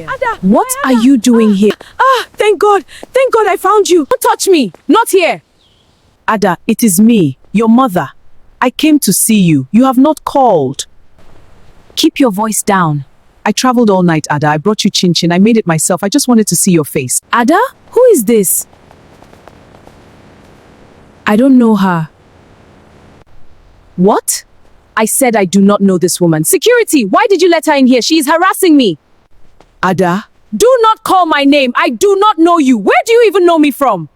Ada, what are you doing here? Thank God I found you. Don't touch me, not here. Ada, it is me, your mother. I came to see you. You have not called. Keep your voice down. I traveled all night, Ada. I brought you chin chin. I made it myself. I just wanted to see your face. Ada? Who is this? I don't know her. What? I said I do not know this woman. Security, why did you let her in here? She is harassing me. Ada? Do not call my name. I do not know you. Where do you even know me from?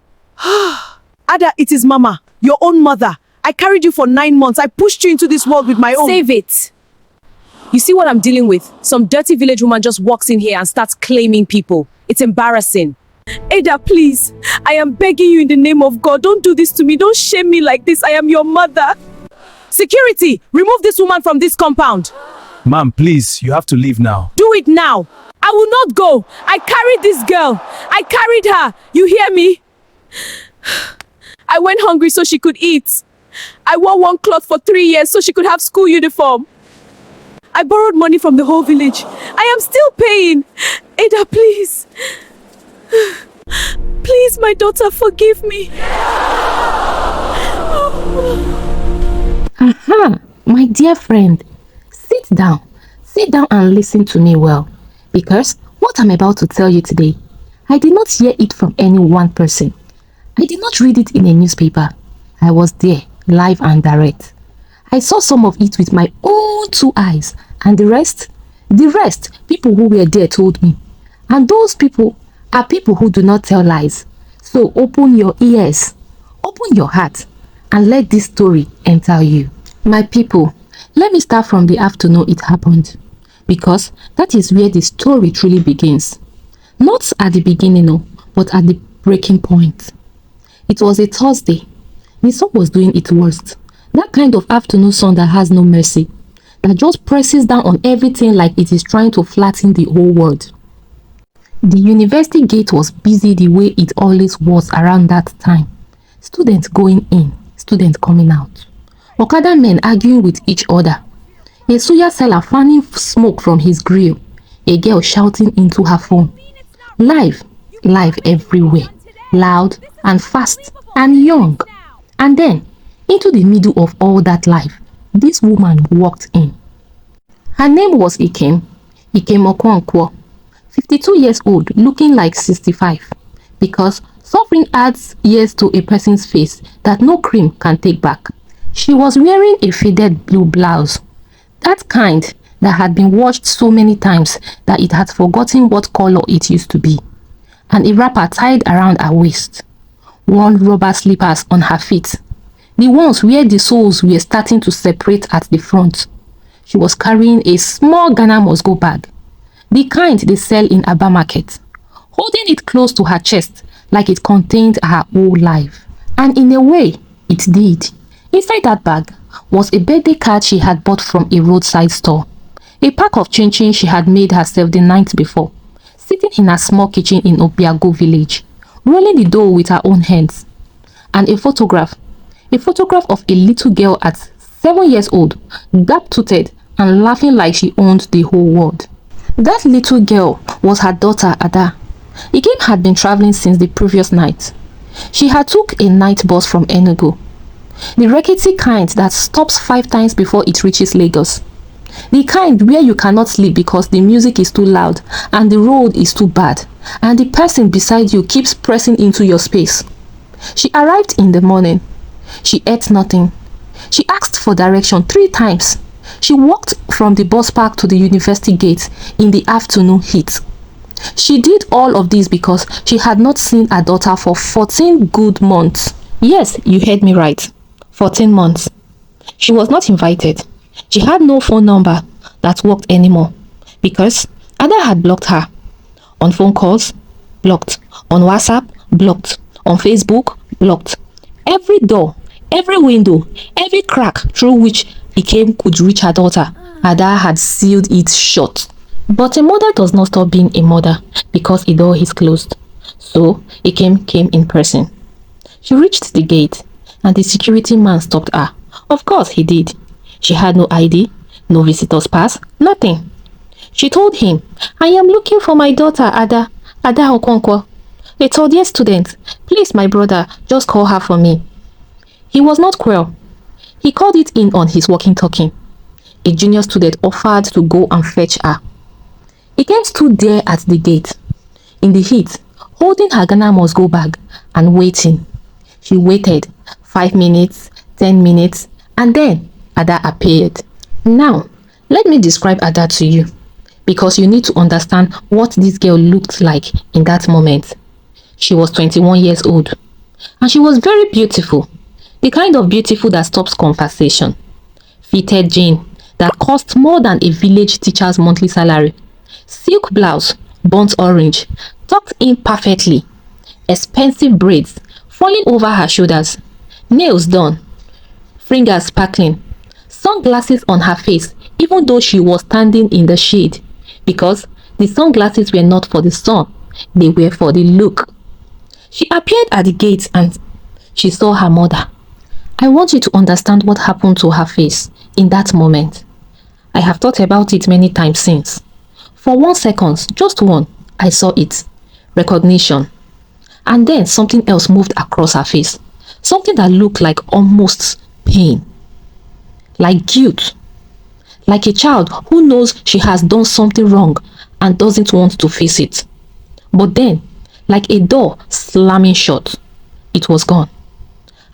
Ada, it is Mama, your own mother. I carried you for 9 months. I pushed you into this world with my own. Save it. You see what I'm dealing with? Some dirty village woman just walks in here and starts claiming people. It's embarrassing. Ada, please. I am begging you in the name of God. Don't do this to me. Don't shame me like this. I am your mother. Security, remove this woman from this compound. Ma'am, please, you have to leave now. Do it now. I will not go. I carried this girl. I carried her. You hear me? I went hungry so she could eat. I wore one cloth for 3 years so she could have school uniform. I borrowed money from the whole village. I am still paying. Ada, please. Please, my daughter, forgive me. Aha, my dear friend. Sit down. Sit down and listen to me well. Because what I'm about to tell you today, I did not hear it from any one person. I did not read it in a newspaper. I was there, live and direct. I saw some of it with my own 2 eyes, and the rest, people who were there told me. And those people are people who do not tell lies. So open your ears, open your heart, and let this story enter you. My people, let me start from the afternoon it happened, because that is where the story truly begins. Not at the beginning, no, but at the breaking point. It was a Thursday. The sun was doing its worst. That kind of afternoon sun that has no mercy, that just presses down on everything like it is trying to flatten the whole world. The university gate was busy the way it always was around that time. Students going in, students coming out. Okada men arguing with each other. A suya seller fanning smoke from his grill. A girl shouting into her phone. Live everywhere. Loud and fast and young. And then, into the middle of all that life, this woman walked in. Her name was Ikem Okonkwo, 52 years old, looking like 65, because suffering adds years to a person's face that no cream can take back. She was wearing a faded blue blouse, that kind that had been washed so many times that it had forgotten what color it used to be, and a wrapper tied around her waist. Worn rubber slippers on her feet, the ones where the soles were starting to separate at the front. She was carrying a small Ghana must-go bag, the kind they sell in Aba market, holding it close to her chest like it contained her whole life. And in a way, it did. Inside that bag was a birthday card she had bought from a roadside store, a pack of chin-chin she had made herself the night before, sitting in her small kitchen in Obiago village, rolling the dough with her own hands, and a photograph of a little girl at 7 years old, gap-toothed and laughing like she owned the whole world. That little girl was her daughter Ada. Ikem had been traveling since the previous night. She had took a night bus from Enugu, the rickety kind that stops 5 times before it reaches Lagos, the kind where you cannot sleep because the music is too loud and the road is too bad and the person beside you keeps pressing into your space. She arrived in the morning. She ate nothing. She asked for direction 3 times. She walked from the bus park to the university gate in the afternoon heat. She did all of this because she had not seen her daughter for 14 good months. Yes, you heard me right. 14 months. She was not invited. She had no phone number that worked anymore because Ada had blocked her. On phone calls, blocked. On WhatsApp, blocked. On Facebook, blocked. Every door, every window, every crack through which Ikem could reach her daughter, Ada had sealed it shut. But a mother does not stop being a mother because a door is closed. So Ikem came in person. She reached the gate and the security man stopped her. Of course he did. She had no ID, no visitor's pass, nothing. She told him, I am looking for my daughter, Ada Okonkwo, a third year student. Please, my brother, just call her for me. He was not cruel. He called it in on his walkie-talkie. A junior student offered to go and fetch her. Ikem stood there at the gate, in the heat, holding her Ghana must-go bag and waiting. She waited 5 minutes, 10 minutes, and then Ada appeared. Now, let me describe Ada to you, because you need to understand what this girl looked like in that moment. She was 21 years old, and she was very beautiful, the kind of beautiful that stops conversation. Fitted jean that cost more than a village teacher's monthly salary. Silk blouse, burnt orange, tucked in perfectly. Expensive braids falling over her shoulders. Nails done. Fingers sparkling. Sunglasses on her face even though she was standing in the shade, because the sunglasses were not for the sun, they were for the look. She appeared at the gate and she saw her mother. I want you to understand what happened to her face in that moment. I have thought about it many times since. For 1 second, just one, I saw it. Recognition. And then something else moved across her face. Something that looked like almost pain. Like guilt. Like a child who knows she has done something wrong and doesn't want to face it. But then, like a door slamming shut, it was gone.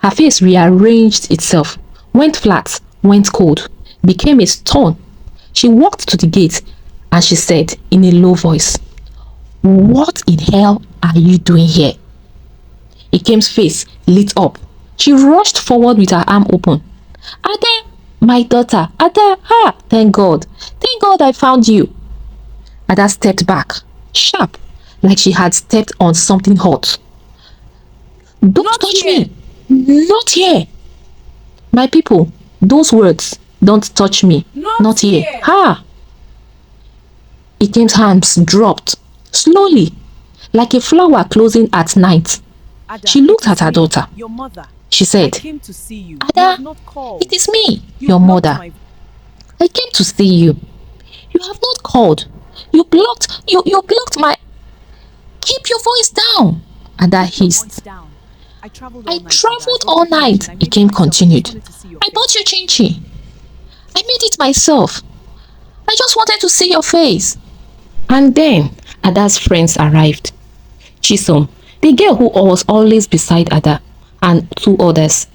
Her face rearranged itself, went flat, went cold, became a stone. She walked to the gate and she said in a low voice, "What in hell are you doing here?" Ikem's face lit up. She rushed forward with her arm open. "Ada, my daughter, Ada, thank God I found you." Ada stepped back, sharp, like she had stepped on something hot. "Don't Not touch here." me! Not here!" My people, those words, "Don't touch me, Not here." here. Ikem's hands dropped, slowly, like a flower closing at night. Ada, She looked it at her is me, daughter. Your mother. She I said, came to see you. "Ada, You have not called. "It is me, You your blocked mother. my- I came to see you. You have not called. You blocked my... Keep your voice down," Ada hissed. Voice down. I traveled "I all night. traveled Ada. I all bought you night," lunch and I made Ikem it myself. continued. I just wanted to see your "I face." bought you chinchi. I made it myself. I just wanted to see your face." And then Ada's friends arrived. Chisom, the girl who was always beside Ada, and 2 others.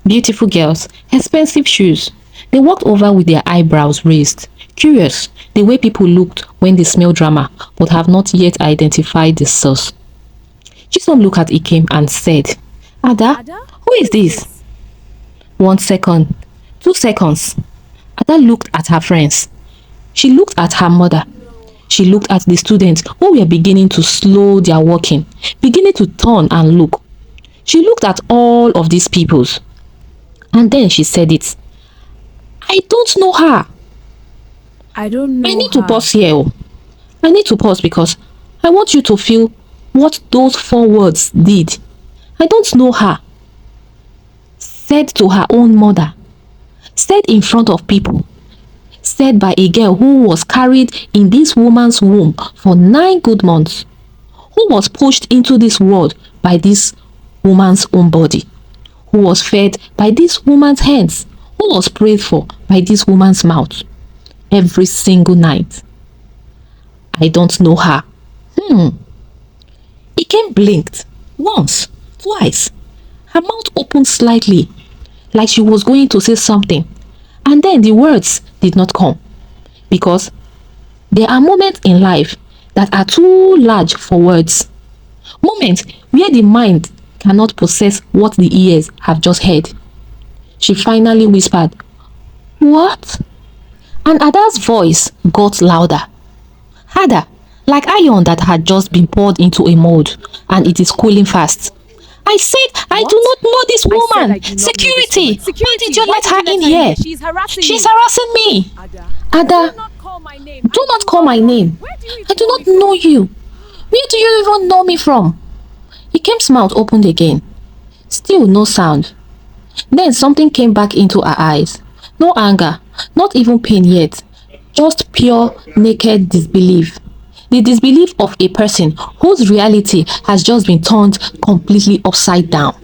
Beautiful girls, expensive shoes. They walked over with their eyebrows raised, curious the way people looked when they smell drama but have not yet identified the source. Chisom looked at Ikem and said, "Ada, Ada, who is this?" 1 second, 2 seconds. Ada looked at her friends. She looked at her mother. She looked at the students who were beginning to slow their walking, beginning to turn and look. She looked at all of these peoples. And then she said it. "I don't know her." I don't know. I need to her. pause here. I need to pause because I want you to feel what those 4 words did. "I don't know her." Said to her own mother. Said in front of people. Said by a girl who was carried in this woman's womb for 9 good months. Who was pushed into this world by this woman's own body. Who was fed by this woman's hands. Who was prayed for by this woman's mouth. Every single night. I don't know her. Ikem blinked. Once. Twice. Her mouth opened slightly, like she was going to say something. And then the words did not come. Because there are moments in life that are too large for words. Moments where the mind cannot process what the ears have just heard. She finally whispered, "What?" And Ada's voice got louder. Harder, like iron that had just been poured into a mold and it is cooling fast. "I said I do not know this I said woman. I do not know this Security! woman. Why Security, did you why let did her you in let her here? She's harassing She's me. harassing me." Ada, "Ada, do not call my name. do not call my name. Where do you I do know not me know you. Where do you even know me from?" Ikem's mouth opened again. Still no sound. Then something came back into her eyes. No anger, not even pain yet. Just pure, naked disbelief. The disbelief of a person whose reality has just been turned completely upside down.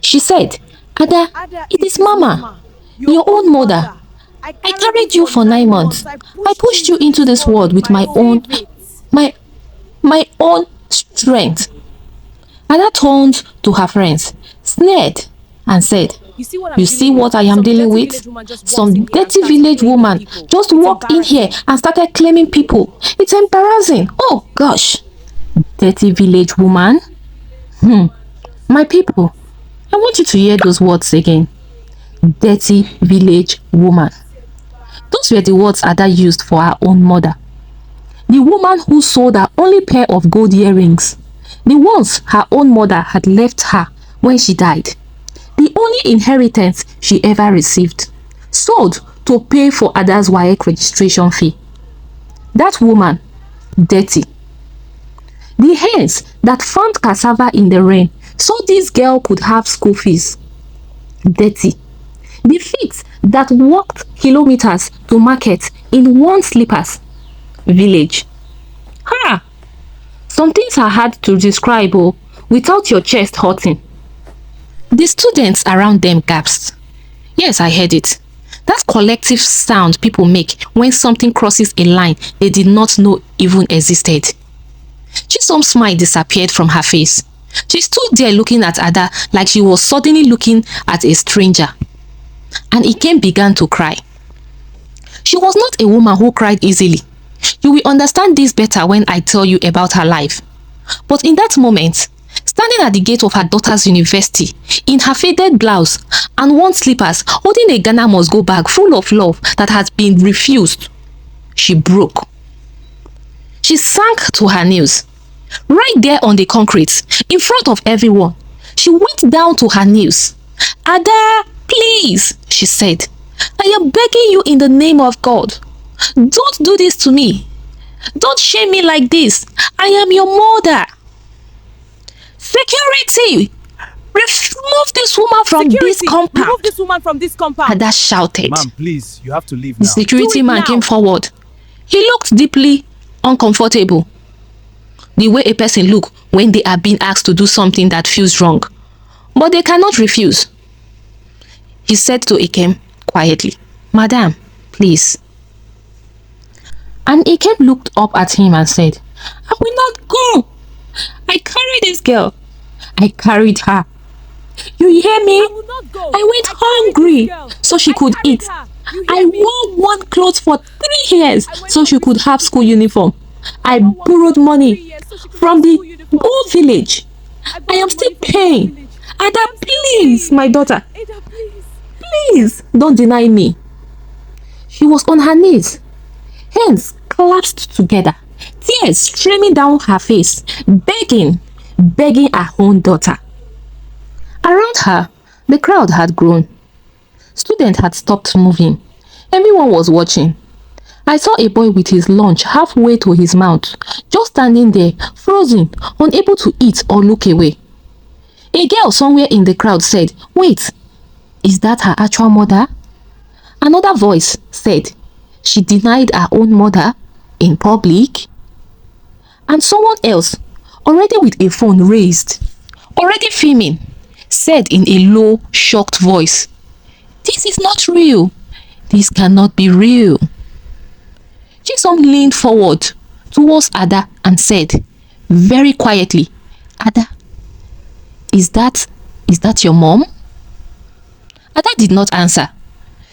She said, Ada, it is Mama, your own mother. I carried you for 9 months. I pushed you into this world with my, my own strength. Ada turned to her friends, sneered, and said, you see what I am dealing with? Some dirty village woman just walked in here and started claiming people. It's embarrassing. Oh gosh. Dirty village woman? My people, I want you to hear those words again. Dirty village woman. Those were the words Ada used for her own mother. The woman who sold her only pair of gold earrings. The ones her own mother had left her when she died. The only inheritance she ever received. Sold to pay for Ada's WAEC registration fee. That woman, dirty. The hens that found cassava in the rain so this girl could have school fees. Dirty. The feet that walked kilometers to market in one slippers. Village. Ha! Some things are hard to describe without your chest hurting. The students around them gasped. Yes, I heard it. That collective sound people make when something crosses a line they did not know even existed. Chisome's smile disappeared from her face. She stood there looking at Ada like she was suddenly looking at a stranger. And Ikem began to cry. She was not a woman who cried easily. You will understand this better when I tell you about her life. But in that moment, standing at the gate of her daughter's university, in her faded blouse and worn slippers, holding a Ghana must-go bag full of love that had been refused, she broke. She sank to her knees. Right there on the concrete, in front of everyone, she went down to her knees. Ada, please, she said, I am begging you in the name of God. Don't do this to me. Don't shame me like this. I am your mother. Security! Remove this woman from this compound. Remove this woman from this compound. Ada shouted. Ma'am, please, you have to leave The now. security man came forward. He looked deeply uncomfortable. The way a person looks when they are being asked to do something that feels wrong. But they cannot refuse. He said to Ikem quietly, Madam, please. And Ikem looked up at him and said, I will not go. I carried this girl. I carried her. You hear me? I will not go. I went hungry so she could eat. I wore one clothes for 3 years so she could have school uniform. I borrowed money from the whole village. I am still paying. Ada, please, my daughter. Ada, please. Please, don't deny me. She was on her knees. Hands clasped together. Tears streaming down her face. Begging her own daughter. Around her, the crowd had grown. Students had stopped moving. Everyone was watching. I saw a boy with his lunch halfway to his mouth, just standing there, frozen, unable to eat or look away. A girl somewhere in the crowd said, wait, is that her actual mother? Another voice said, she denied her own mother in public. And someone else, already with a phone raised, already filming, said in a low, shocked voice, this is not real. This cannot be real. Chisom leaned forward towards Ada and said, very quietly, Ada, is that your mom? Ada did not answer.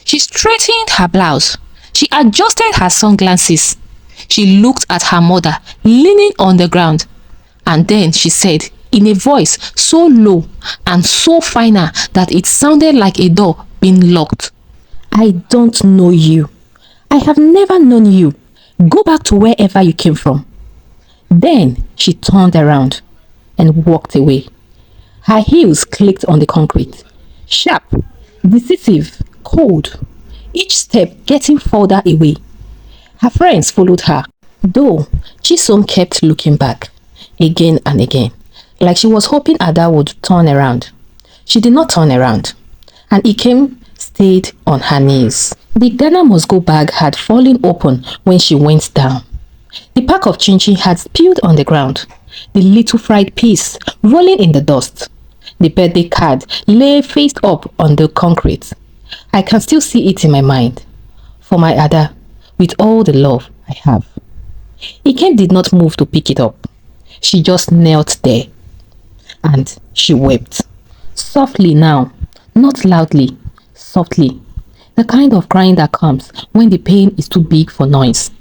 She straightened her blouse. She adjusted her sunglasses. She looked at her mother leaning on the ground. And then she said, in a voice so low and so final that it sounded like a door being locked, I don't know you. I have never known you. Go back to wherever you came from. Then she turned around and walked away. Her heels clicked on the concrete. Sharp, decisive, cold. Each step getting further away. Her friends followed her, though Chisom kept looking back, again and again, like she was hoping Ada would turn around. She did not turn around, and Ikem stayed on her knees. The Ghana must go bag had fallen open when she went down. The pack of chin-chin had spilled on the ground. The little fried piece rolling in the dust. The birthday card lay face up on the concrete. I can still see it in my mind. For my Ada, with all the love I have. Ikem did not move to pick it up. She just knelt there. And she wept. Softly now, not loudly, softly. The kind of crying that comes when the pain is too big for noise.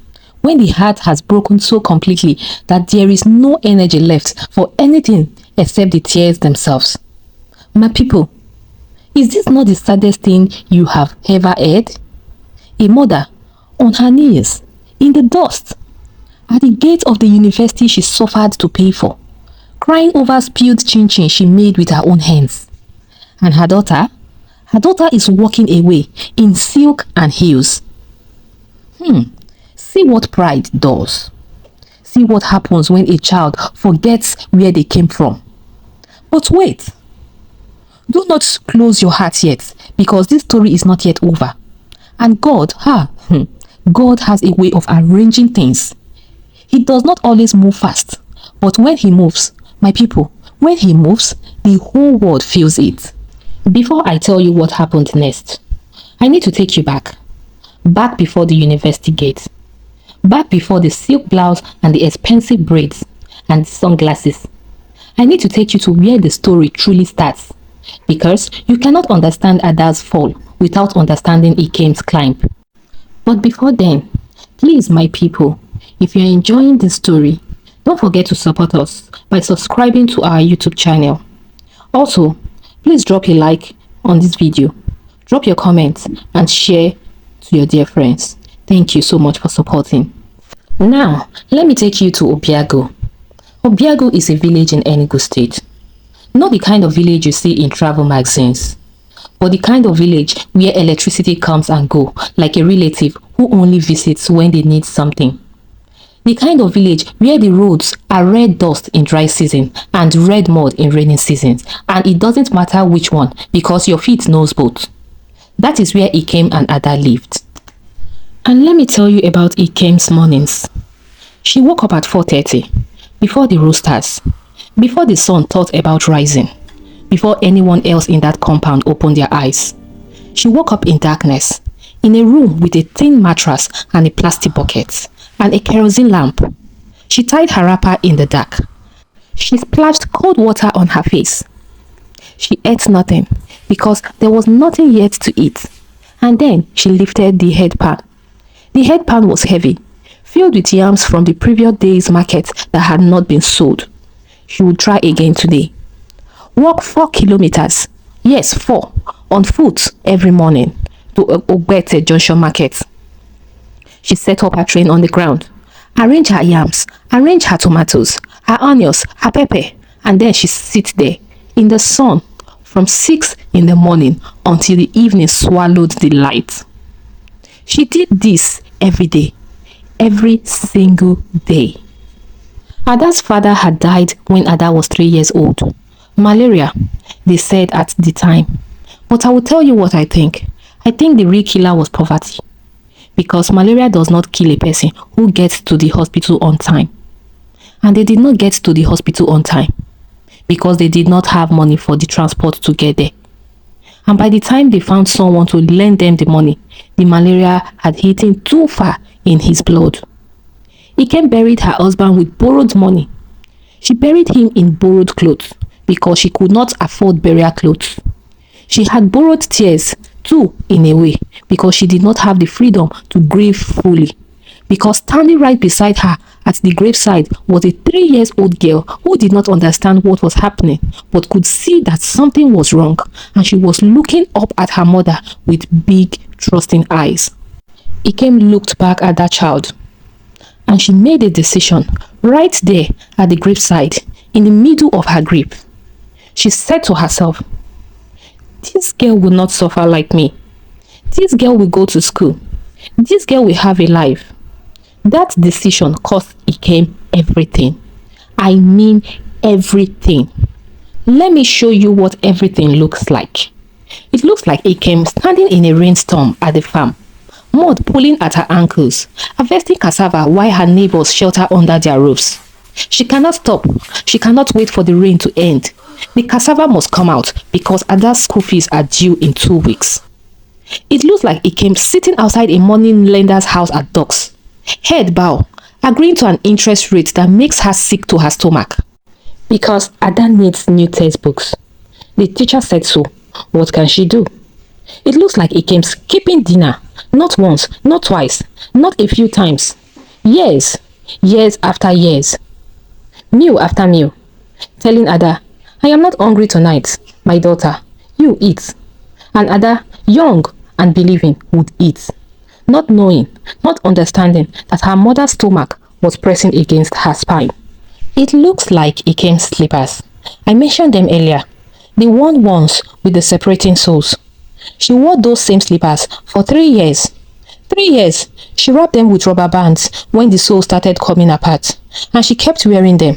When the heart has broken so completely that there is no energy left for anything except the tears themselves. My people, is this not the saddest thing you have ever heard? A mother on her knees, in the dust, at the gate of the university she suffered to pay for, crying over spilled chin-chin she made with her own hands. And her daughter is walking away in silk and heels. See what pride does. See what happens when a child forgets where they came from. But wait. Do not close your heart yet, because this story is not yet over. And God has a way of arranging things. He does not always move fast, but when he moves, my people, when he moves, the whole world feels it. Before I tell you what happened next, I need to take you back. Back before the university gate. Back before the silk blouse and the expensive braids and sunglasses. I need to take you to where the story truly starts. Because you cannot understand Ada's fall without understanding Ikem's climb. But before then, please my people, if you're enjoying this story, don't forget to support us by subscribing to our YouTube channel. Also, please drop a like on this video, drop your comments and share to your dear friends. Thank you so much for supporting. Now, let me take you to Obiago. Obiago is a village in Enugu State. Not the kind of village you see in travel magazines, but the kind of village where electricity comes and goes like a relative who only visits when they need something. The kind of village where the roads are red dust in dry season and red mud in rainy seasons, and it doesn't matter which one because your feet knows both. That is where Ikem and Ada lived. And let me tell you about Ikem's mornings. She woke up at 4:30, before the roosters, before the sun thought about rising, before anyone else in that compound opened their eyes. She woke up in darkness, in a room with a thin mattress and a plastic bucket, and a kerosene lamp. She tied her wrapper in the dark. She splashed cold water on her face. She ate nothing, because there was nothing yet to eat. And then she lifted the headpan. The headpan was heavy, filled with yams from the previous day's market that had not been sold. She would try again today. Walk 4 kilometers, yes 4, on foot every morning to Ogbete Junction Market. She set up her train on the ground, arrange her yams, arrange her tomatoes, her onions, her pepper, and then she sit there in the sun from 6 in the morning until the evening swallowed the light. She did this every day, every single day. Ada's father had died when Ada was 3 years old. Malaria, they said at the time. But I will tell you what I think. I think the real killer was poverty. Because malaria does not kill a person who gets to the hospital on time. And they did not get to the hospital on time because they did not have money for the transport to get there. And by the time they found someone to lend them the money, the malaria had eaten too far in his blood. Ikem buried her husband with borrowed money. She buried him in borrowed clothes because she could not afford burial clothes. She had borrowed tears too, in a way, because she did not have the freedom to grieve fully. Because standing right beside her at the graveside was a 3-year-old girl who did not understand what was happening, but could see that something was wrong, and she was looking up at her mother with big, trusting eyes. Ikem looked back at that child, and she made a decision right there at the graveside, in the middle of her grief. She said to herself, "This girl will not suffer like me. This girl will go to school. This girl will have a life." That decision cost Ikem everything. I mean everything. Let me show you what everything looks like. It looks like Ikem standing in a rainstorm at the farm, mud pulling at her ankles, harvesting cassava while her neighbors shelter under their roofs. She cannot stop. She cannot wait for the rain to end. The cassava must come out because Ada's school fees are due in 2 weeks. It looks like Ikem sitting outside a money lender's house at docks, head bow, agreeing to an interest rate that makes her sick to her stomach. Because Ada needs new textbooks. The teacher said so. What can she do? It looks like Ikem skipping dinner. Not once, not twice, not a few times. Years, years after years. Meal after meal. Telling Ada, I am not hungry tonight, my daughter. You eat. And Ada, young and believing, would eat. Not knowing, not understanding that her mother's stomach was pressing against her spine. It looks like Ikem's slippers. I mentioned them earlier. The worn ones with the separating soles. She wore those same slippers for 3 years. 3 years. She wrapped them with rubber bands when the soles started coming apart. And she kept wearing them.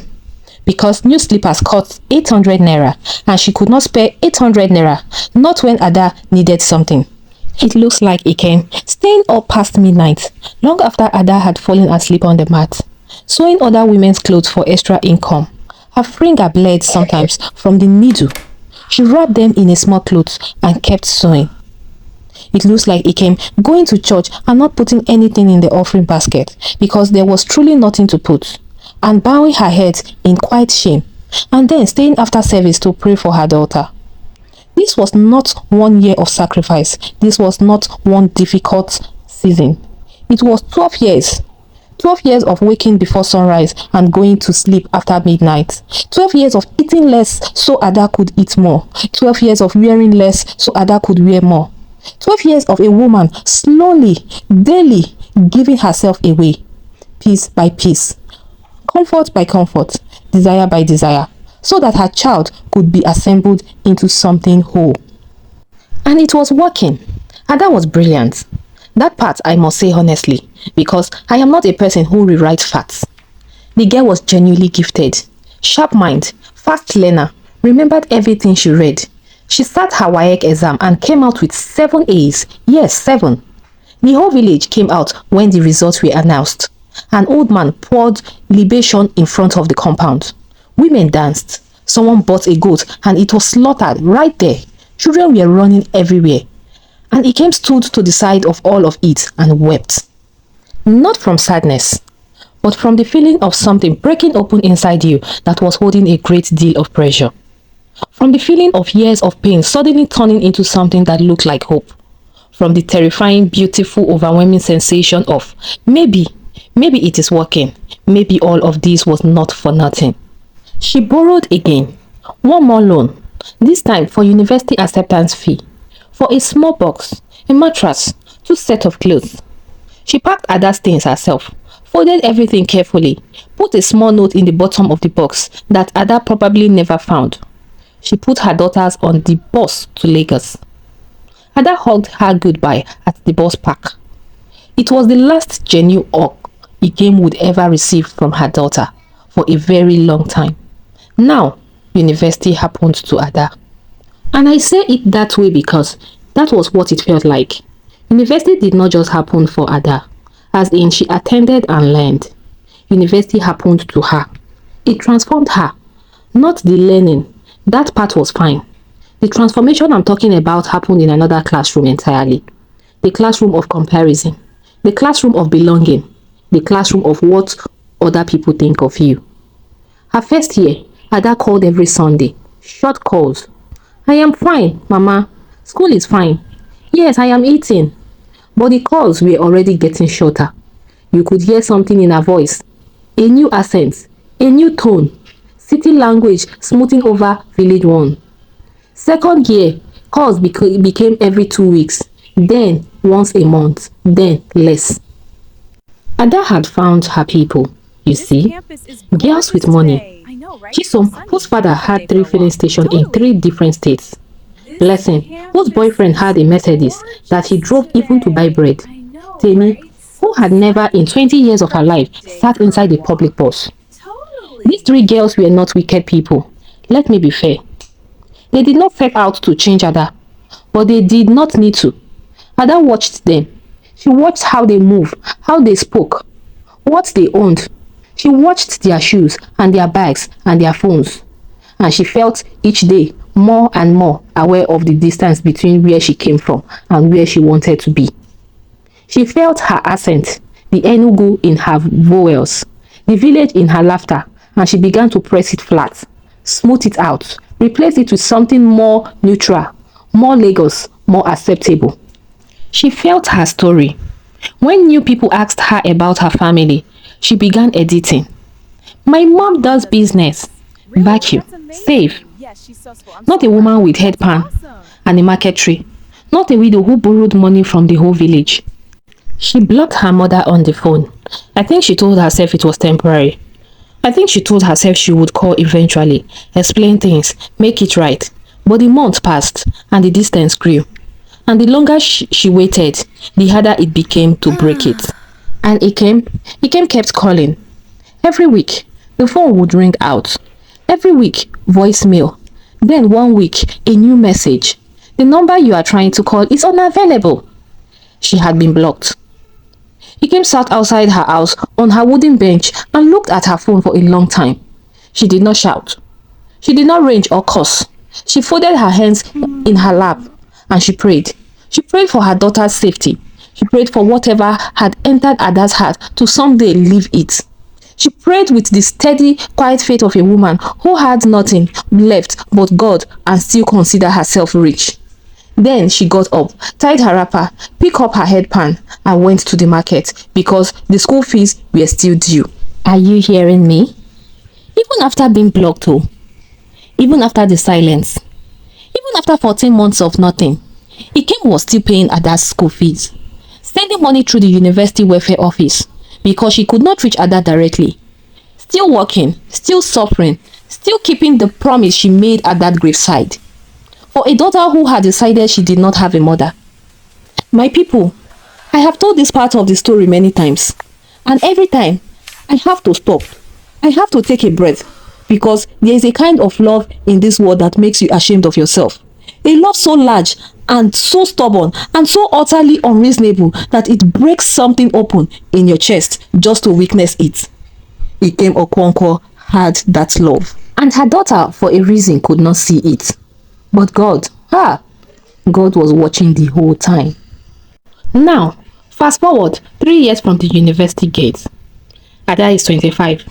Because new slippers cost 800 naira and she could not spare 800 naira, not when Ada needed something. It looks like Ikem staying up past midnight, long after Ada had fallen asleep on the mat, sewing other women's clothes for extra income. Her finger bled sometimes from the needle. She wrapped them in a small cloth and kept sewing. It looks like Ikem going to church and not putting anything in the offering basket because there was truly nothing to put, and bowing her head in quiet shame, and then staying after service to pray for her daughter. This was not 1 year of sacrifice. This was not one difficult season. It was 12 years. 12 years of waking before sunrise and going to sleep after midnight. 12 years of eating less so Ada could eat more. 12 years of wearing less so Ada could wear more. 12 years of a woman slowly, daily giving herself away, piece by piece, comfort by comfort, desire by desire, so that her child could be assembled into something whole. And it was working. Ada was brilliant. That part I must say honestly, because I am not a person who rewrites facts. The girl was genuinely gifted, sharp mind, fast learner, remembered everything she read. She sat her WAEC exam and came out with 7 A's. Yes, 7. The whole village came out when the results were announced. An old man poured libation in front of the compound. Women danced. Someone bought a goat and it was slaughtered right there. Children were running everywhere. And Ikem stood to the side of all of it and wept. Not from sadness, but from the feeling of something breaking open inside you that was holding a great deal of pressure. From the feeling of years of pain suddenly turning into something that looked like hope. From the terrifying, beautiful, overwhelming sensation of maybe it is working. Maybe all of this was not for nothing. She borrowed again. One more loan. This time for university acceptance fee. For a small box, a mattress, 2 sets of clothes. She packed Ada's things herself, folded everything carefully, put a small note in the bottom of the box that Ada probably never found. She put her daughters on the bus to Lagos. Ada hugged her goodbye at the bus park. It was the last genuine hug Ikem would ever receive from her daughter for a very long time. Now, university happened to Ada. And I say it that way because that was what it felt like. University did not just happen for Ada, as in she attended and learned. University happened to her. It transformed her. Not the learning. That part was fine. The transformation I'm talking about happened in another classroom entirely. The classroom of comparison. The classroom of belonging. The classroom of what other people think of you. Her first year, Ada called every Sunday. Short calls. I am fine, Mama. School is fine. Yes, I am eating. But the calls were already getting shorter. You could hear something in her voice. A new accent. A new tone. City language smoothing over village one. Second year, calls became every 2 weeks. Then once a month. Then less. Ada had found her people, you see. Girls with money. Chisom, whose father had 3 filling stations in 3 different states. Blessing, whose boyfriend had a Mercedes that he drove even to buy bread. Temi, who had never in 20 years of her life sat inside a public bus. These 3 girls were not wicked people. Let me be fair. They did not set out to change Ada, but they did not need to. Ada watched them. She She watched how they moved, how they spoke, what they owned. She watched their shoes and their bags and their phones. And she felt each day more and more aware of the distance between where she came from and where she wanted to be. She felt her accent, the Enugu in her vowels, the village in her laughter, and she began to press it flat, smooth it out, replace it with something more neutral, more Lagos, more acceptable. She felt her story. When new people asked her about her family, she began editing. My mom does business, vacuum, save. Not a woman with headpan and a market tree. Not a widow who borrowed money from the whole village. She blocked her mother on the phone. I think she told herself it was temporary. I think she told herself she would call eventually, explain things, make it right. But the month passed and the distance grew. And the longer she waited, the harder it became to break it. And Ikem kept calling. Every week, the phone would ring out. Every week, voicemail. Then one week, a new message. The number you are trying to call is unavailable. She had been blocked. Ikem sat outside her house on her wooden bench and looked at her phone for a long time. She did not shout. She did not rage or curse. She folded her hands in her lap and she prayed. She prayed for her daughter's safety. She prayed for whatever had entered Ada's heart to someday leave it. She prayed with the steady, quiet faith of a woman who had nothing left but God and still considered herself rich. Then she got up, tied her wrapper, picked up her headpan and went to the market because the school fees were still due. Are you hearing me? Even after being blocked, even after the silence, even after 14 months of nothing, Ikem was still paying Ada's school fees, sending money through the university welfare office because she could not reach Ada directly. Still working, still suffering, still keeping the promise she made at that graveside. For a daughter who had decided she did not have a mother. My people, I have told this part of the story many times, and every time I have to stop. I have to take a breath because there is a kind of love in this world that makes you ashamed of yourself. A love so large and so stubborn and so utterly unreasonable that it breaks something open in your chest just to witness it. Ikem Okonkwo had that love, and her daughter for a reason could not see it. But God was watching the whole time. Now, fast forward 3 years from the university gates. Ada is 25.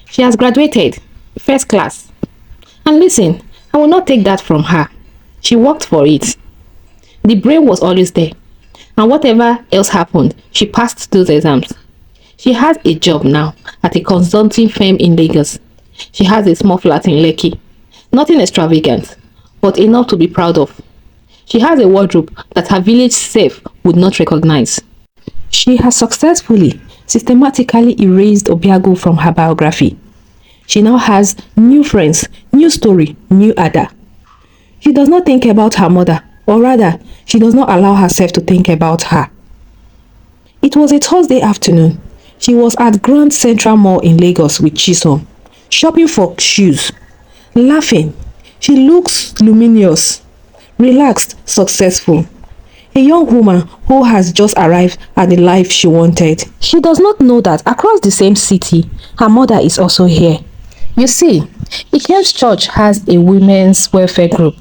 She has graduated, first class. And listen, I will not take that from her. She worked for it. The brain was always there. And whatever else happened, she passed those exams. She has a job now at a consulting firm in Lagos. She has a small flat in Lekki. Nothing extravagant, but enough to be proud of. She has a wardrobe that her village self would not recognize. She has successfully, systematically erased Obiago from her biography. She now has new friends, new story, new Ada. She does not think about her mother, or rather, she does not allow herself to think about her. It was a Thursday afternoon. She was at Grand Central Mall in Lagos with Chisom, shopping for shoes, laughing. She looks luminous, relaxed, successful. A young woman who has just arrived at the life she wanted. She does not know that across the same city, her mother is also here. You see, Ikem's church has a women's welfare group.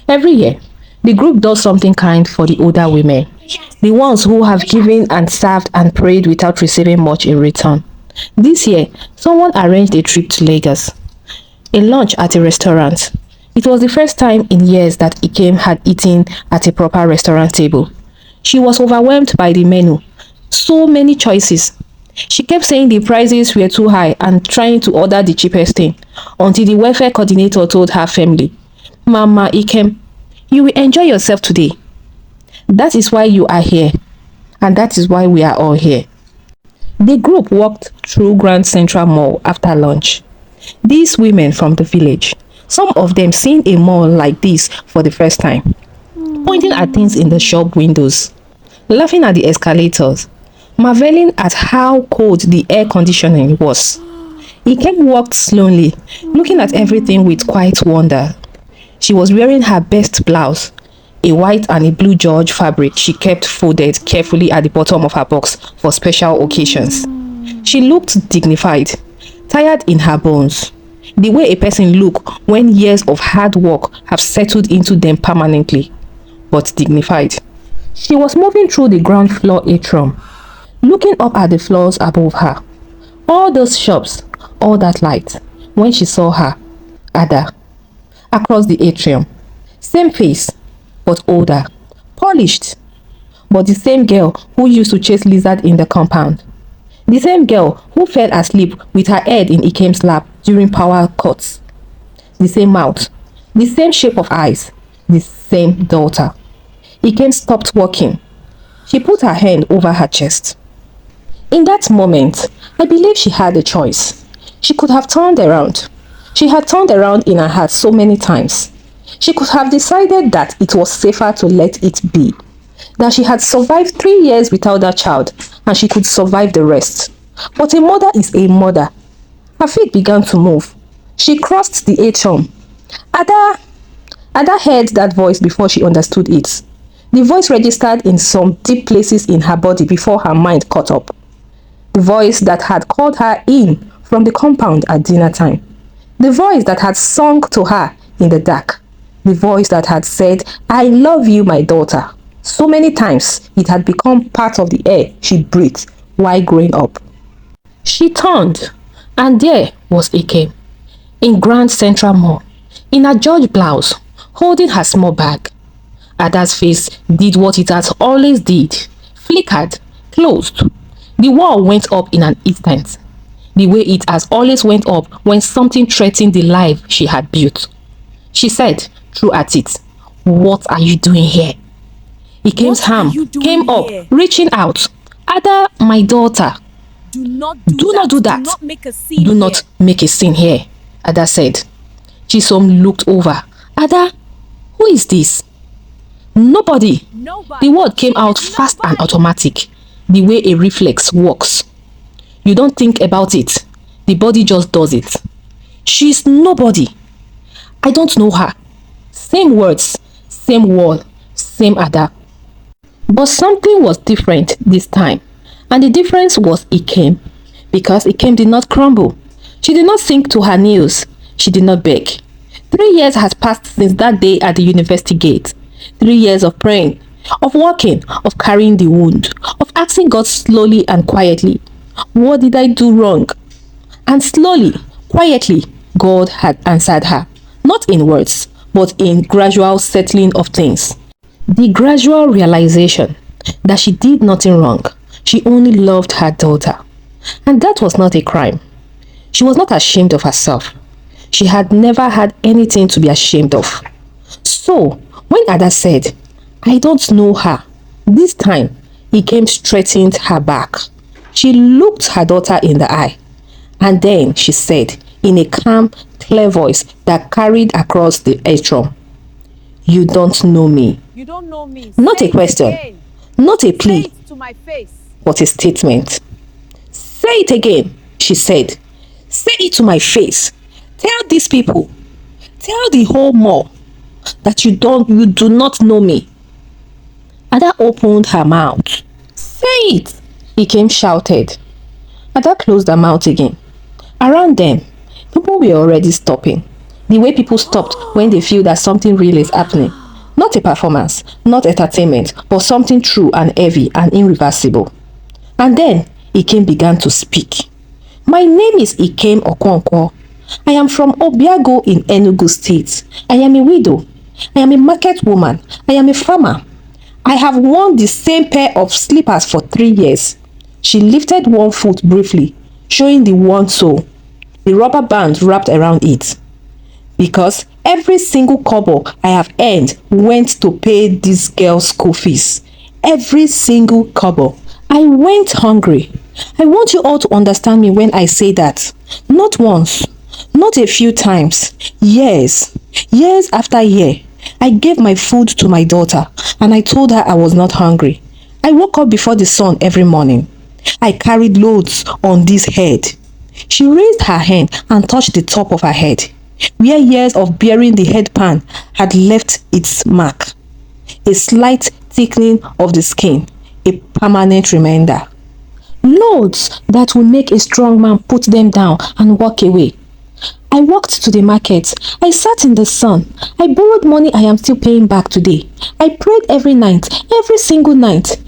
Every year, the group does something kind for the older women, the ones who have given and served and prayed without receiving much in return. This year, someone arranged a trip to Lagos, a lunch at a restaurant. It was the first time in years that Ikem had eaten at a proper restaurant table. She was overwhelmed by the menu. So many choices. She kept saying the prices were too high and trying to order the cheapest thing until the welfare coordinator told her firmly, "Mama Ikem, you will enjoy yourself today. That is why you are here, and that is why we are all here." The group walked through Grand Central Mall after lunch. These women from the village, some of them seeing a mall like this for the first time, pointing at things in the shop windows, laughing at the escalators, marveling at how cold the air conditioning was. Ikem walked slowly, looking at everything with quiet wonder. She was wearing her best blouse, a white and a blue George fabric she kept folded carefully at the bottom of her box for special occasions. She looked dignified, tired in her bones, the way a person look when years of hard work have settled into them permanently, but dignified. She was moving through the ground floor atrium, looking up at the floors above her. All those shops, all that light, when she saw her, Ada, across the atrium. Same face, but older, polished, but the same girl who used to chase lizard in the compound. The same girl who fell asleep with her head in Ikem's lap during power cuts. The same mouth, the same shape of eyes, the same daughter. Ikem stopped walking. She put her hand over her chest. In that moment, I believe she had a choice. She could have turned around. She had turned around in her heart so many times. She could have decided that it was safer to let it be. That she had survived 3 years without that child and she could survive the rest. But a mother is a mother. Her feet began to move. She crossed the atrium. Ada! Ada heard that voice before she understood it. The voice registered in some deep places in her body before her mind caught up. The voice that had called her in from the compound at dinner time. The voice that had sung to her in the dark. The voice that had said, "I love you, my daughter." So many times it had become part of the air she breathed while growing up. She turned, and there was Ikem, in Grand Central Mall, in a George blouse, holding her small bag. Ada's face did what it has always did, flickered, closed. The wall went up in an instant, the way it has always went up when something threatened the life she had built. She said, through at it, "What are you doing here?" Ikem's hand came up, reaching out. "Ada, my daughter. Do not do that. Do not make a scene Do not make a scene here," Ada said. Chisom looked over. "Ada, who is this?" Nobody. Nobody. The word came out fast and automatic, the way a reflex works. You don't think about it. The body just does it. She's nobody. I don't know her. Same words, same wall, same Ada. But something was different this time. And the difference was Ikem. Because Ikem did not crumble. She did not sink to her knees. She did not beg. 3 years has passed since that day at the university gate. 3 years of praying, of walking, of carrying the wound, of asking God slowly and quietly, "What did I do wrong?" And slowly, quietly, God had answered her. Not in words, but in gradual settling of things. The gradual realization that she did nothing wrong. She only loved her daughter. And that was not a crime. She was not ashamed of herself. She had never had anything to be ashamed of. So, when Ada said, "I don't know her," this time, he came straightened her back. She looked her daughter in the eye. And then she said, in a calm, clear voice that carried across the atrium, "You don't know me." You don't know me. Not a question, not a plea, Say it to my face. but a statement. "Say it again," she said. "Say it to my face. Tell these people, tell the whole mall that you do not know me." Ada opened her mouth. "Say it," Ikem shouted. Ada closed her mouth again. Around them, people were already stopping. The way people stopped when they feel that something real is happening. Not a performance, not entertainment, but something true and heavy and irreversible. And then Ikem began to speak. "My name is Ikem Okonkwo. I am from Obiago in Enugu State. I am a widow. I am a market woman. I am a farmer. I have worn the same pair of slippers for 3 years." She lifted one foot briefly, showing the worn sole, the rubber band wrapped around it. "Because every single kobo I have earned went to pay this girl's school fees. Every single kobo. I went hungry. I want you all to understand me when I say that. Not once, not a few times. Years after year. I gave my food to my daughter and I told her I was not hungry. I woke up before the sun every morning. I carried loads on this head." She raised her hand and touched the top of her head, where years of bearing the headpan had left its mark. a slight thickening of the skin, a permanent reminder. Loads that will make a strong man put them down and walk away. I walked to the market. I sat in the sun. I borrowed money I am still paying back today. I prayed every night, every single night,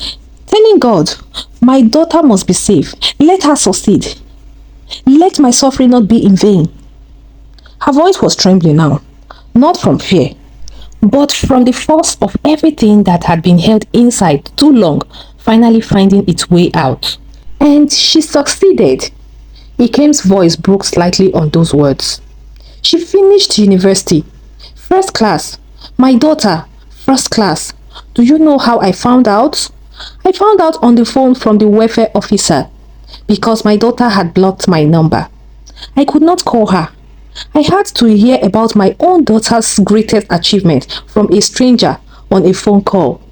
telling God, my daughter must be safe. Let her succeed. Let my suffering not be in vain. Her voice was trembling now, not from fear, but from the force of everything that had been held inside too long finally finding its way out. And she succeeded. Ikeme's voice broke slightly on those words. She finished university. First class. My daughter, first class. Do you know how I found out? I found out on the phone from the welfare officer because my daughter had blocked my number. I could not call her. I had to hear about my own daughter's greatest achievement from a stranger on a phone call.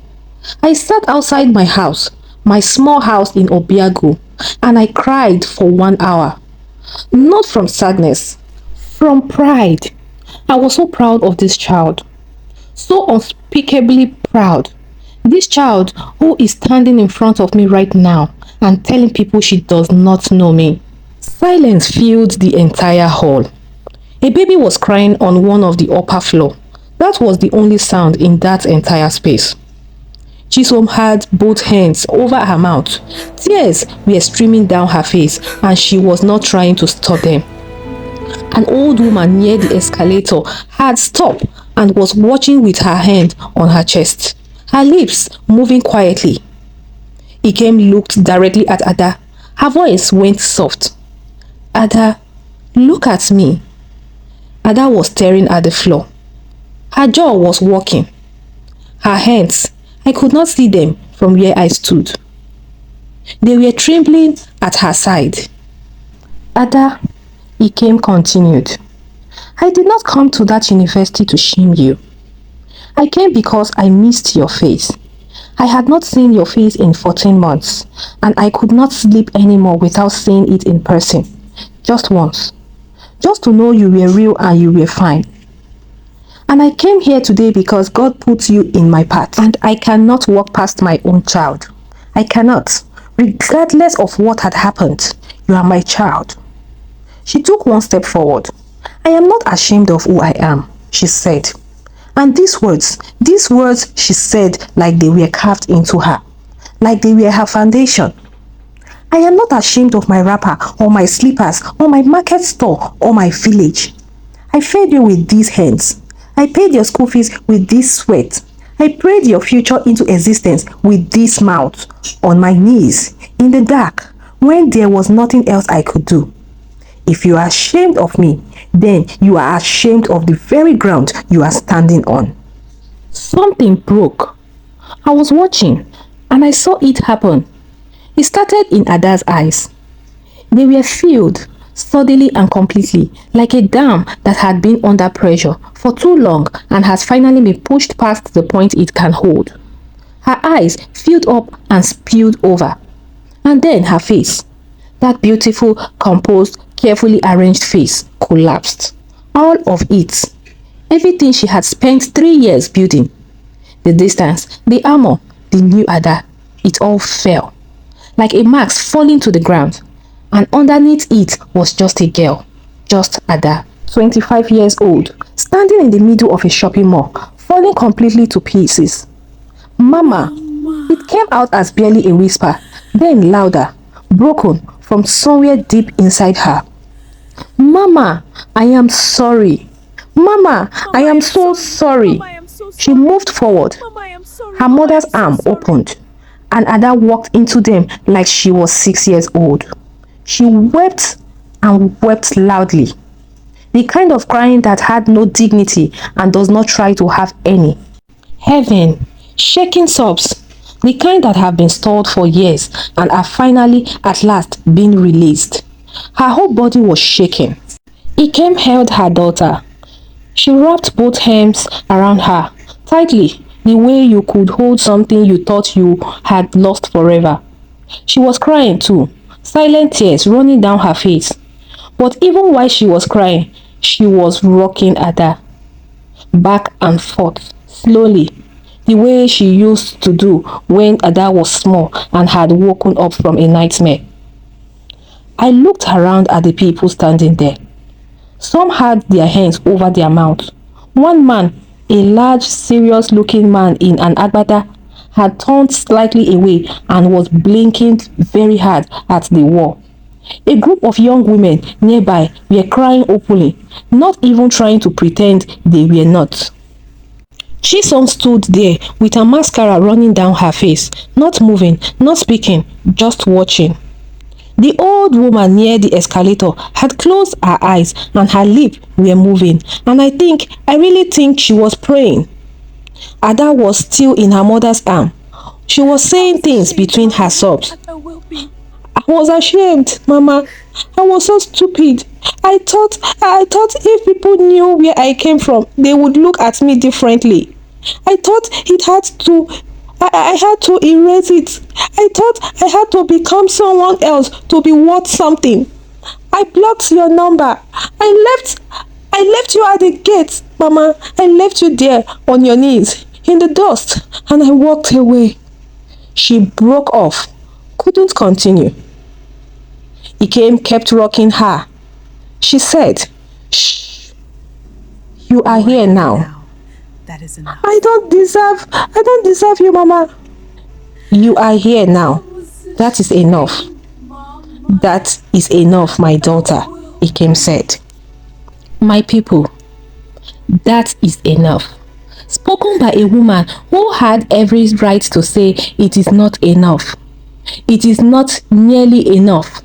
I sat outside my house, my small house in Obiago, and I cried for 1 hour. Not from sadness, from pride. I was so proud of this child. So unspeakably proud. This child who is standing in front of me right now and telling people she does not know me. Silence filled the entire hall. A baby was crying on one of the upper floor. That was the only sound in that entire space. Chisom had both hands over her mouth. Tears were streaming down her face and she was not trying to stop them. An old woman near the escalator had stopped and was watching with her hand on her chest, her lips moving quietly. Ikem looked directly at Ada. Her voice went soft. Ada, look at me. Ada was staring at the floor. Her jaw was working. Her hands, I could not see them from where I stood. They were trembling at her side. Ada, Ikem continued, I did not come to that university to shame you. I came because I missed your face. I had not seen your face in 14 months, and I could not sleep anymore without seeing it in person. Just once. Just to know you were real and you were fine. And I came here today because God put you in my path, and I cannot walk past my own child. I cannot. Regardless of what had happened, you are my child. She took one step forward. I am not ashamed of who I am, she said. And these words she said like they were carved into her, like they were her foundation. I am not ashamed of my wrapper or my slippers or my market store or my village. I fed you with these hands. I paid your school fees with this sweat. I prayed your future into existence with this mouth, on my knees, in the dark, when there was nothing else I could do. If you are ashamed of me, then you are ashamed of the very ground you are standing on. Something broke. I was watching, and I saw it happen. It started in Ada's eyes. They were filled, suddenly and completely, like a dam that had been under pressure for too long and has finally been pushed past the point it can hold. Her eyes filled up and spilled over. And then her face, that beautiful, composed, carefully arranged face, collapsed. All of it. Everything she had spent 3 years building. The distance, the armor, the new Ada, it all fell. Like a mask falling to the ground. And underneath it was just a girl, just Ada, 25 years old, standing in the middle of a shopping mall, falling completely to pieces. Mama! It came out as barely a whisper, then louder, broken from somewhere deep inside her. Mama, I am sorry. Mama, I am so sorry. She moved forward. Her mother's arm opened, and Ada walked into them like she was 6 years old. She wept and wept loudly. The kind of crying that had no dignity and does not try to have any. Heaven, shaking sobs, the kind that have been stalled for years and are finally at last being released. Her whole body was shaking. Ikem held her daughter. She wrapped both hands around her, tightly, the way you could hold something you thought you had lost forever. She was crying too. Silent tears running down her face. But even while she was crying, she was rocking Ada. Back and forth, slowly. the way she used to do when Ada was small and had woken up from a nightmare. I looked around at the people standing there. Some had their hands over their mouths. One man, a large, serious-looking man in an agbada, had turned slightly away and was blinking very hard at the wall. A group of young women nearby were crying openly, not even trying to pretend they were not. Chisom stood there with her mascara running down her face, not moving, not speaking, just watching. The old woman near the escalator had closed her eyes and her lips were moving, and I really think she was praying. Ada was still in her mother's arm. She was saying things between her sobs. I was ashamed, Mama. I was so stupid. I thought if people knew where I came from, they would look at me differently. I thought I had to erase it. I thought I had to become someone else to be worth something. I blocked your number. I left you at the gate, Mama. I left you there on your knees in the dust and I walked away. She broke off, couldn't continue. Ikem kept rocking her. She said, "Shh, you are here now. That is enough. I don't deserve you, Mama. You are here now. That is enough. That is enough, my daughter," Ikem said. My people, that is enough. Spoken by a woman who had every right to say it is not enough. It is not nearly enough.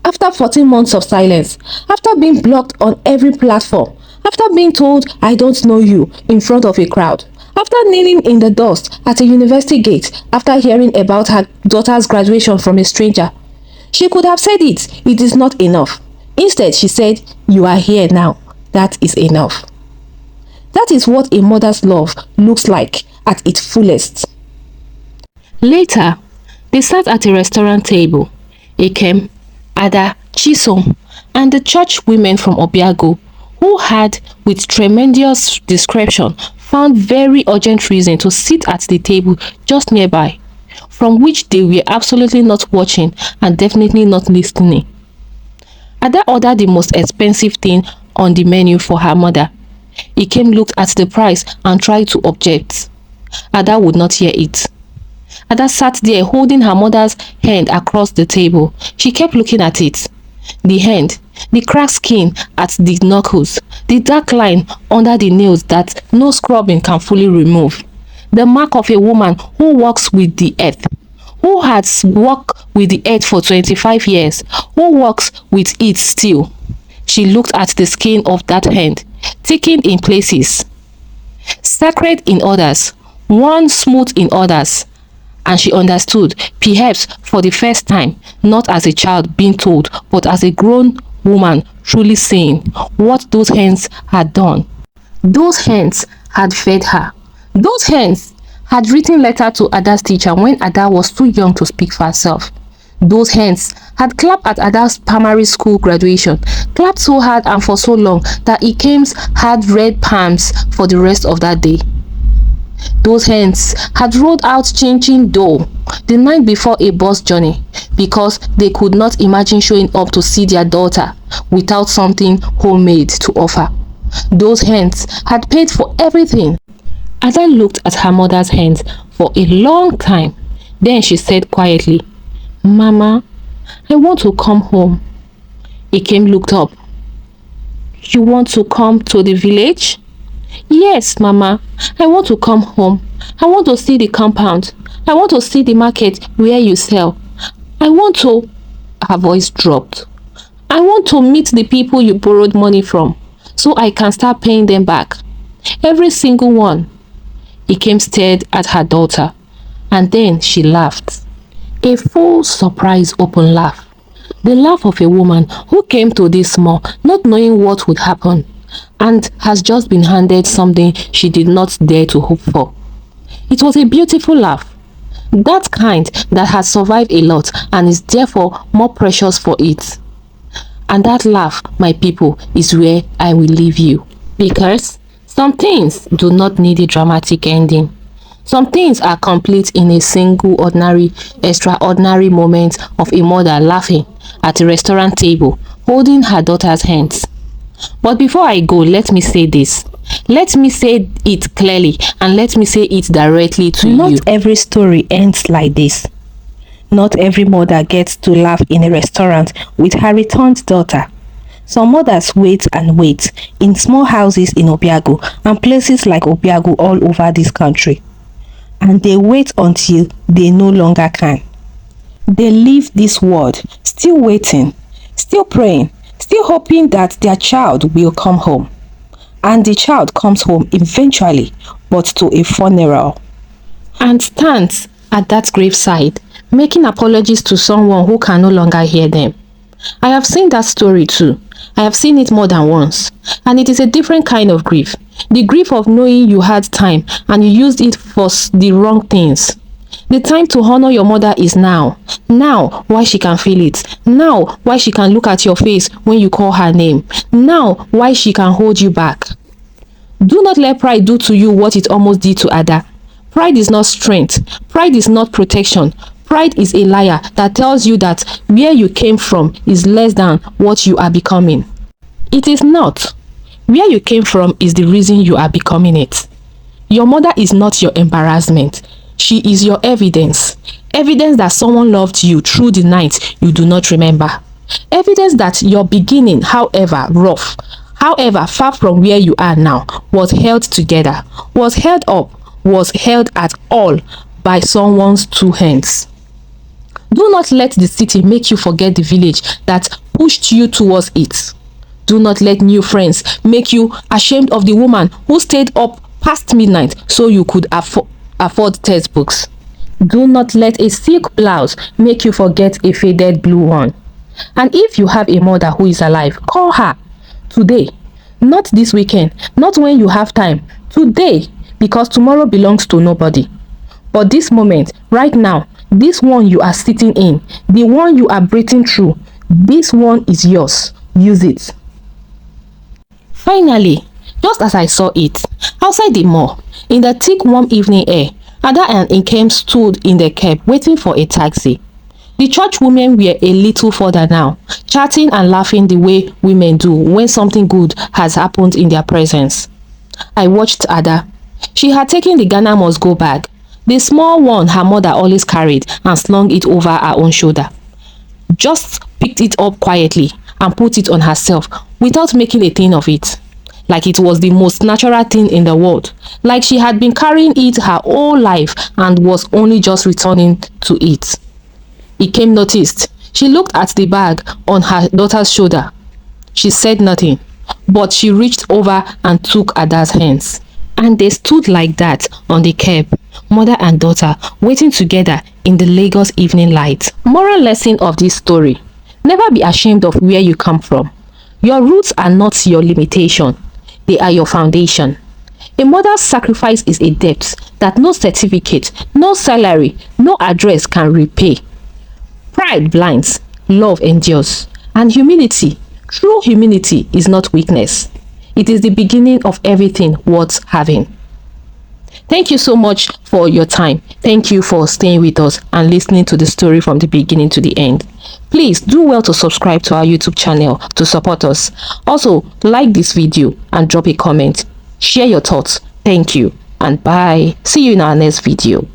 After 14 months of silence, after being blocked on every platform, after being told I don't know you in front of a crowd, after kneeling in the dust at a university gate after hearing about her daughter's graduation from a stranger, she could have said it is not enough. Instead, she said, you are here now. That is enough. That is what a mother's love looks like at its fullest. Later, they sat at a restaurant table. Ikem, Ada, Chisom, and the church women from Obiago, who had, with tremendous discretion, found very urgent reason to sit at the table just nearby, from which they were absolutely not watching and definitely not listening. Ada ordered the most expensive thing on the menu for her mother. Ikem looked at the price and tried to object. Ada would not hear it. Ada sat there holding her mother's hand across the table. She kept looking at it. The hand, the cracked skin at the knuckles, the dark line under the nails that no scrubbing can fully remove. The mark of a woman who walks with the earth, who has walked with the earth for 25 years, who walks with it still. She looked at the skin of that hand, thickened in places, sacred in others, worn smooth in others, and she understood, perhaps for the first time, not as a child being told, but as a grown woman truly saying what those hands had done. Those hands had fed her. Those hands had written letter to Ada's teacher when Ada was too young to speak for herself. Those hands had clapped at Ada's primary school graduation, clapped so hard and for so long that Ikem's had red palms for the rest of that day. Those hands had rolled out chin dough the night before a bus journey because they could not imagine showing up to see their daughter without something homemade to offer. Those hands had paid for everything. Ada looked at her mother's hands for a long time. Then she said quietly, "Mama, I want to come home." Ikem looked up. "You want to come to the village?" "Yes, Mama. I want to come home. I want to see the compound. I want to see the market where you sell. I want to..." Her voice dropped. "I want to meet the people you borrowed money from, so I can start paying them back. Every single one." Ikem stared at her daughter, and then she laughed. A full surprise open laugh. The laugh of a woman who came to this small not knowing what would happen, and has just been handed something she did not dare to hope for. It was a beautiful laugh. That kind that has survived a lot and is therefore more precious for it. And that laugh, my people, is where I will leave you. Because some things do not need a dramatic ending. Some things are complete in a single ordinary, extraordinary moment of a mother laughing at a restaurant table, holding her daughter's hands. But before I go, let me say this. Let me say it clearly and let me say it directly to you. Not every story ends like this. Not every mother gets to laugh in a restaurant with her returned daughter. Some mothers wait and wait in small houses in Obiago and places like Obiago all over this country. And they wait until they no longer can. They leave this world still waiting, still praying, still hoping that their child will come home. And the child comes home eventually, but to a funeral. And stands at that graveside, making apologies to someone who can no longer hear them. I have seen that story too. I have seen it more than once. And it is a different kind of grief. The grief of knowing you had time and you used it for the wrong things. The time to honor your mother is now. Now, while she can feel it. Now, while she can look at your face when you call her name. Now, while she can hold you back. Do not let pride do to you what it almost did to Ada. Pride is not strength. Pride is not protection. Pride is a liar that tells you that where you came from is less than what you are becoming. It is not. Where you came from is the reason you are becoming it. Your mother is not your embarrassment. She is your evidence. Evidence that someone loved you through the night you do not remember. Evidence that your beginning, however rough, however far from where you are now, was held together, was held up, was held at all by someone's two hands. Do not let the city make you forget the village that pushed you towards it. Do not let new friends make you ashamed of the woman who stayed up past midnight so you could afford textbooks. Do not let a silk blouse make you forget a faded blue one. And if you have a mother who is alive, call her today. Not this weekend, not when you have time. Today, because tomorrow belongs to nobody. But this moment, right now, this one you are sitting in, the one you are breathing through, this one is yours. Use it. Finally, just as I saw it, outside the mall, in the thick warm evening air, Ada and Nkem stood in the cab waiting for a taxi. The church women were a little further now, chatting and laughing the way women do when something good has happened in their presence. I watched Ada. She had taken the Ghana must go bag, the small one her mother always carried, and slung it over her own shoulder. Just picked it up quietly and put it on herself without making a thing of it. Like it was the most natural thing in the world. Like she had been carrying it her whole life and was only just returning to it. Nkem noticed. She looked at the bag on her daughter's shoulder. She said nothing, but she reached over and took Ada's hands. And they stood like that on the curb, mother and daughter, waiting together in the Lagos evening light. Moral lesson of this story: never be ashamed of where you come from. Your roots are not your limitation. They are your foundation. A mother's sacrifice is a debt that no certificate, no salary, no address can repay. Pride blinds, love endures, and humility, true humility, is not weakness. It is the beginning of everything worth having. Thank you so much for your time. Thank you for staying with us and listening to the story from the beginning to the end. Please do well to subscribe to our YouTube channel to support us. Also, like this video and drop a comment. Share your thoughts. Thank you and bye. See you in our next video.